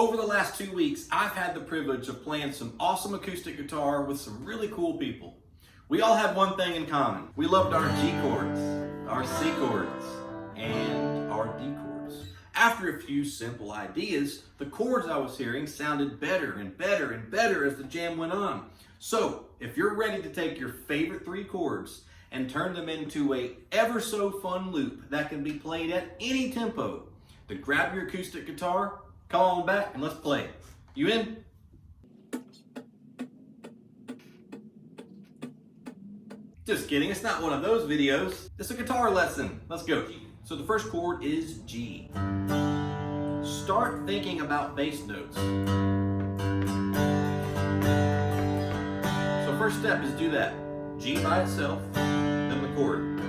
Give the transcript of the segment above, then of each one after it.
Over the last 2 weeks, I've had the privilege of playing some awesome acoustic guitar with some really cool people. We all have one thing in common. We loved our G chords, our C chords, and our D chords. After a few simple ideas, the chords I was hearing sounded better and better and better as the jam went on. So, if you're ready to take your favorite 3 chords and turn them into a ever so fun loop that can be played at any tempo, then grab your acoustic guitar, come on back, and let's play. You in? Just kidding, it's not one of those videos. It's a guitar lesson. Let's go. So the first chord is G. Start thinking about bass notes. So first step is do that. G by itself, then the chord.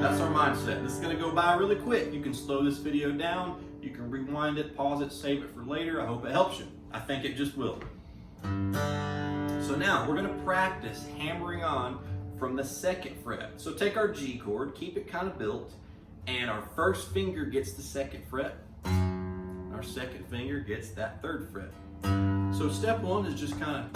That's our mindset. This is gonna go by really quick. You can slow this video down. You can rewind it, pause it, save it for later. I hope it helps you. I think it just will. So now we're gonna practice hammering on from the 2nd fret. So take our G chord, keep it kind of built, and our first finger gets the 2nd fret. Our 2nd finger gets that 3rd fret. So step 1 is just kind of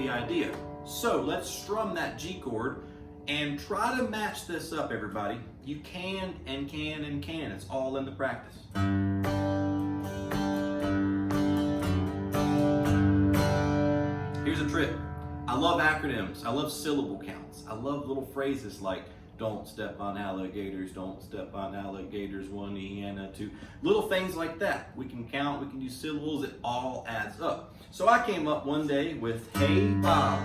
idea. So let's strum that G chord and try to match this up, everybody. You can and can and can. It's all in the practice. Here's a trick. I love acronyms. I love syllable counts. I love little phrases like don't step on alligators, don't step on alligators, 1 E and a 2. Little things like that. We can count, we can use syllables, it all adds up. So I came up one day with hey Bob.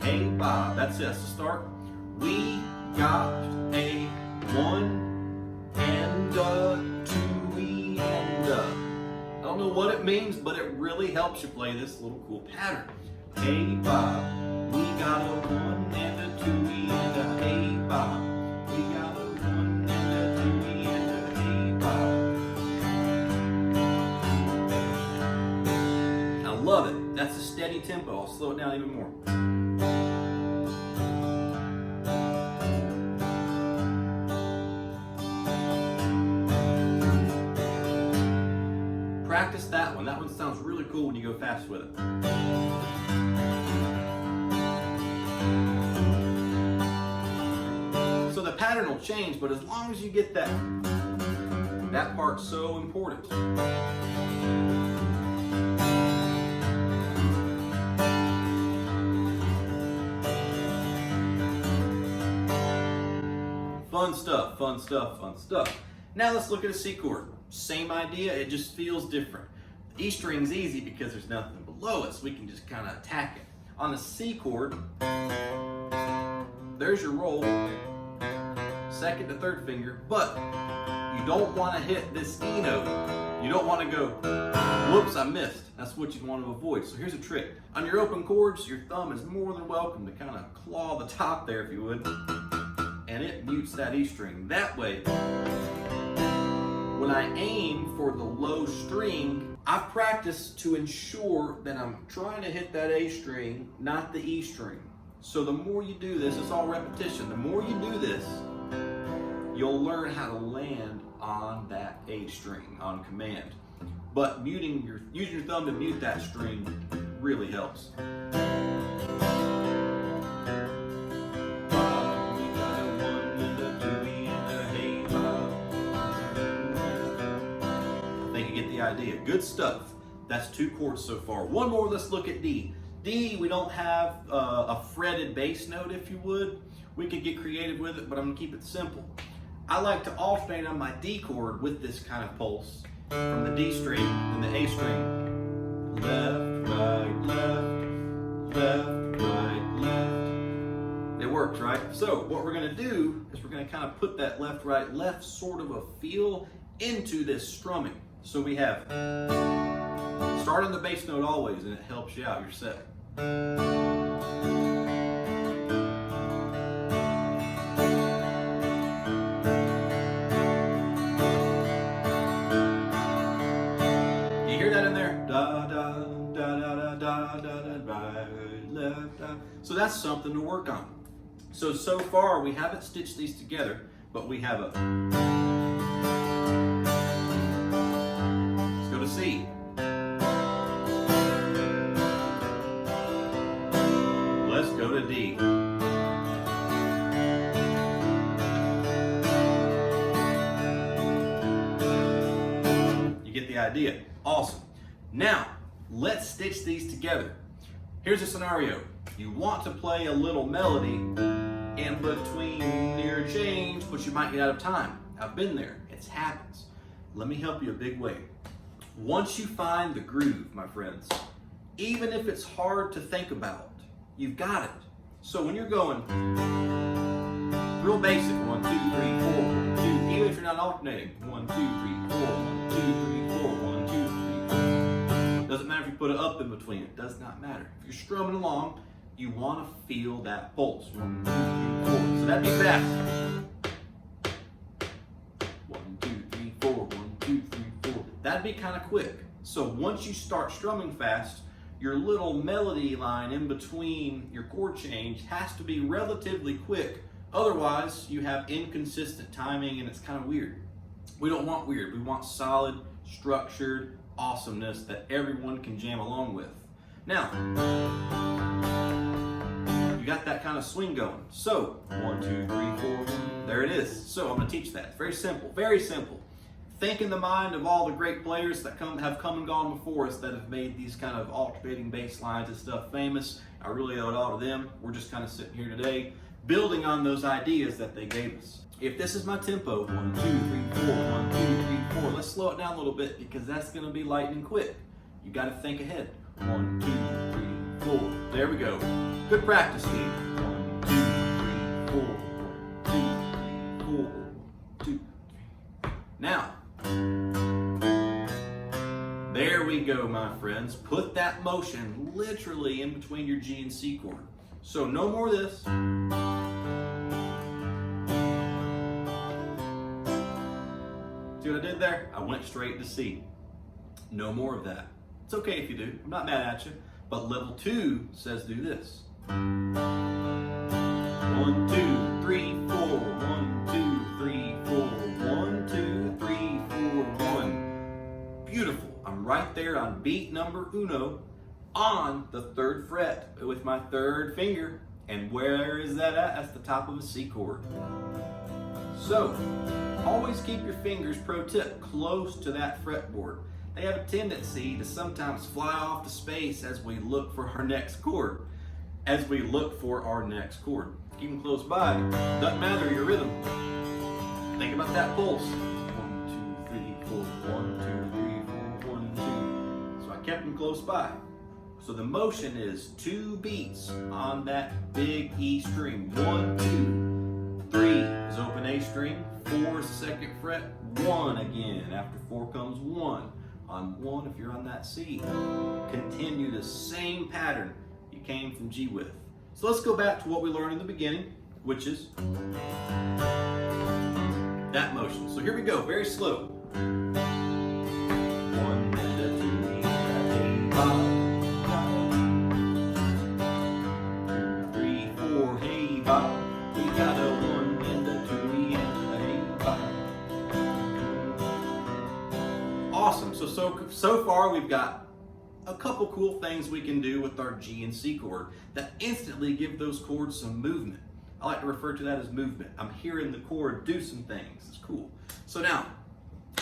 Hey Bob, that's it, that's the start. We got a 1 and a 2 E and a. I don't know what it means, but it really helps you play this little cool pattern. Hey Bob, we got a 1 and a 2 E and a. Hey Bob, we got a 1 and a 2 E and a. Hey Bob. I love it. That's a steady tempo. I'll slow it down even more. Practice that one. That one sounds really cool when you go fast with it. So the pattern will change, but as long as you get that part's so important. Fun stuff, fun stuff, fun stuff. Now let's look at a C chord. Same idea, it just feels different. The E string's easy because there's nothing below it, so we can just kind of attack it. On the C chord, there's your roll, 2nd to 3rd finger, but you don't want to hit this E note. You don't want to go, whoops, I missed. That's what you want to avoid. So here's a trick. On your open chords, your thumb is more than welcome to kind of claw the top there, if you would, and it mutes that E string. That way, when I aim for the low string, I've practiced to ensure that I'm trying to hit that A string, not the E string. So the more you do this, it's all repetition. The more you do this, you'll learn how to land on that A string on command. But using your thumb to mute that string really helps. Idea. Good stuff. That's 2 chords so far. One more, let's look at D. D, we don't have a fretted bass note, if you would. We could get creative with it, but I'm gonna keep it simple. I like to alternate on my D chord with this kind of pulse from the D string and the A string. Left, right, left, left, right, left. It works, right? So what we're gonna do is we're gonna kind of put that left, right, left sort of a feel into this strumming. So we have, start on the bass note always, and it helps you out, you're set. You hear that in there? Da da da da da da da da, right, left, So that's something to work on. So far we haven't stitched these together, but we have a, let's go to C. Let's go to D. You get the idea. Awesome. Now, let's stitch these together. Here's a scenario. You want to play a little melody in between your change, but you might get out of time. I've been there. It happens. Let me help you a big way. Once you find the groove, my friends, even if it's hard to think about, you've got it. So when you're going real basic, 1, 2, 3, 4, 1, 2, even if you're not alternating, 1, 2, 3, 4, 1, 2, 3, 4, 1, 2, 3, 4. Doesn't matter if you put it up in between, it does not matter. If you're strumming along, you want to feel that pulse. 1, 2, 3, 4. So that'd be fast. 1, 2, 3, 4, 1, 2, 3, 4. That'd be kind of quick. So once you start strumming fast, your little melody line in between your chord change has to be relatively quick. Otherwise, you have inconsistent timing and it's kind of weird. We don't want weird. We want solid, structured awesomeness that everyone can jam along with. Now, you got that kind of swing going. So, 1, 2, 3, 4, 1. There it is. So I'm going to teach that. It's very simple. Very simple. Think in the mind of all the great players that have come and gone before us that have made these kind of alternating bass lines and stuff famous. I really owe it all to them. We're just kind of sitting here today building on those ideas that they gave us. If this is my tempo, 1, 2, 3, 4, 1, 2, 3, 4, let's slow it down a little bit because that's going to be lightning quick. You got to think ahead. 1, 2, 3, 4. There we go. Good practice, team. 1, 2, 3, 4. 1, 2, 3, 4. 1, 2, 3. Now, there we go, my friends. Put that motion literally in between your G and C chord. So no more of this. See what I did there? I went straight to C. No more of that. It's okay if you do. I'm not mad at you. But level 2 says do this. 1, 2, 3, 4. 1, 2, 3, 4. 1, 2, 3, 4, 1. Beautiful. I'm right there on beat number uno on the 3rd fret with my 3rd finger. And where is that at? That's the top of a C chord. So, always keep your fingers, pro tip, close to that fretboard. They have a tendency to sometimes fly off to space as we look for our next chord. Keep them close by. Doesn't matter your rhythm. Think about that pulse. 1, 2, 3, 4. 1, 2, 3, 4. 1, 2. So I kept them close by. So the motion is 2 beats on that big E string. 1, 2, 3 is open A string. 4 is the 2nd fret. 1 again. After 4 comes 1. On 1, if you're on that C, continue the same pattern you came from G with. So let's go back to what we learned in the beginning, which is that motion. So here we go, very slow. 1 and a 2 and a 5. 2, 3, 4, hey Bob. We got a 1 and a 2 and a hey Bob. Awesome. So far we've got a couple cool things we can do with our G and C chord that instantly give those chords some movement. I like to refer to that as movement. I'm hearing the chord do some things. It's cool. So now,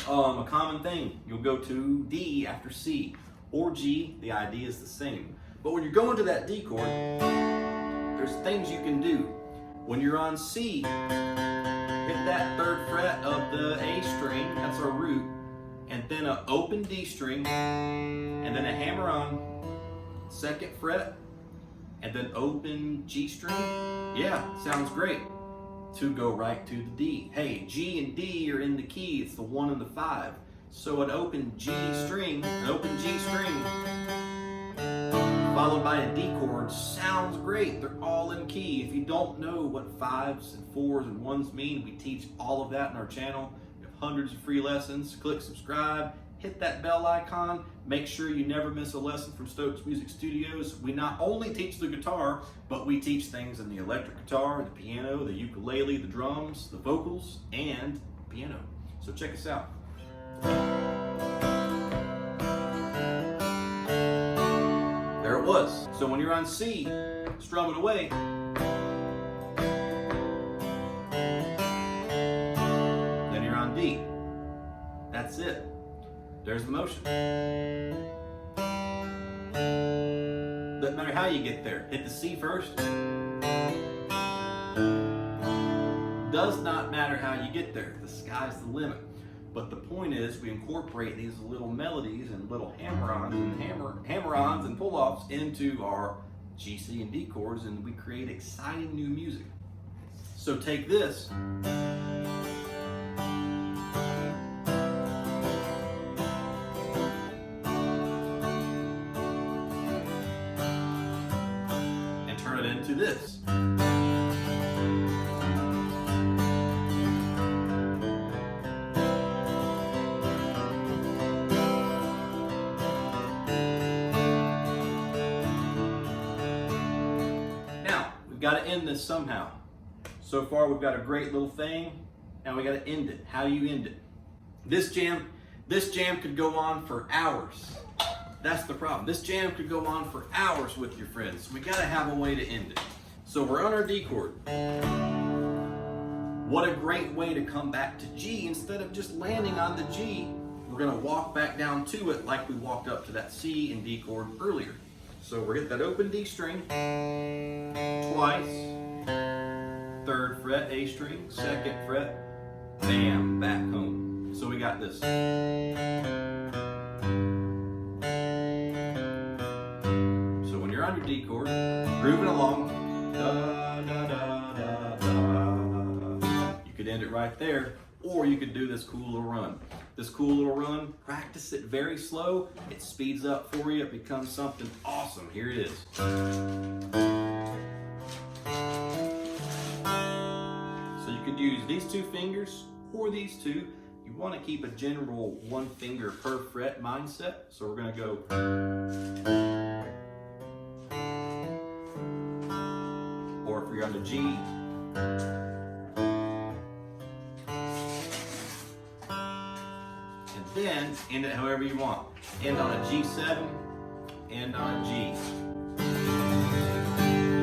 a common thing, you'll go to D after C or G. The idea is the same. But when you're going to that D chord, there's things you can do. When you're on C, hit that 3rd fret of the A string, that's our root, and then an open D string, and then a hammer on 2nd fret, and then open G string. Yeah, sounds great. To go right to the D. Hey, G and D are in the key. It's the 1 and the 5. So an open G string, followed by a D chord sounds great. They're all in key. If you don't know what 5s and 4s and 1s mean, we teach all of that in our channel. We have hundreds of free lessons. Click subscribe, hit that bell icon, Make sure you never miss a lesson from Stokes Music Studios. We not only teach the guitar, but we teach things in the electric guitar, the piano, the ukulele, the drums, the vocals, and piano. So check us out. There it was. So when you're on C, strum it away. Then you're on D. That's it. There's the motion. Doesn't matter how you get there. Hit the C first. Does not matter how you get there. The sky's the limit. But the point is, we incorporate these little melodies and little hammer-ons and pull-offs into our G, C, and D chords, and we create exciting new music. So take this. And turn it into this. Got to end this somehow. So far we've got a great little thing, and we got to end it. How do you end it? This jam could go on for hours. That's the problem. This jam could go on for hours with your friends. We got to have a way to end it. So we're on our D chord. What a great way to come back to G instead of just landing on the G. We're going to walk back down to it like we walked up to that C and D chord earlier. So we're getting that open D string twice, 3rd fret A string, 2nd fret, bam, back home. So we got this. So when you're on your D chord, grooving along, da, da, da, da, da. You could end it right there, or you could do this cool little run. This cool little run, practice it very slow. It speeds up for you. It becomes something awesome. Here it is. So you could use these 2 fingers or these 2. You want to keep a general 1 finger per fret mindset. So we're going to go. Or if you're on the G, then end it however you want. End on a G7, end on a G.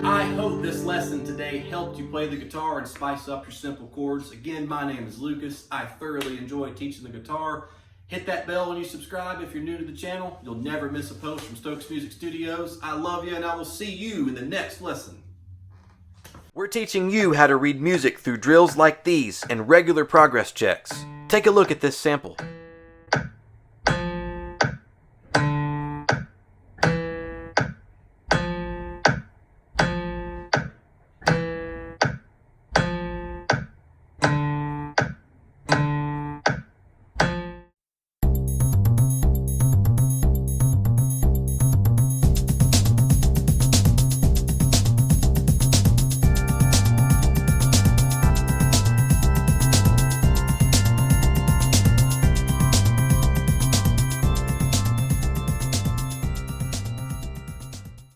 I hope this lesson today helped you play the guitar and spice up your simple chords. Again, my name is Lucas. I thoroughly enjoy teaching the guitar. Hit that bell when you subscribe if you're new to the channel. You'll never miss a post from Stokes Music Studios. I love you, and I will see you in the next lesson. We're teaching you how to read music through drills like these and regular progress checks. Take a look at this sample.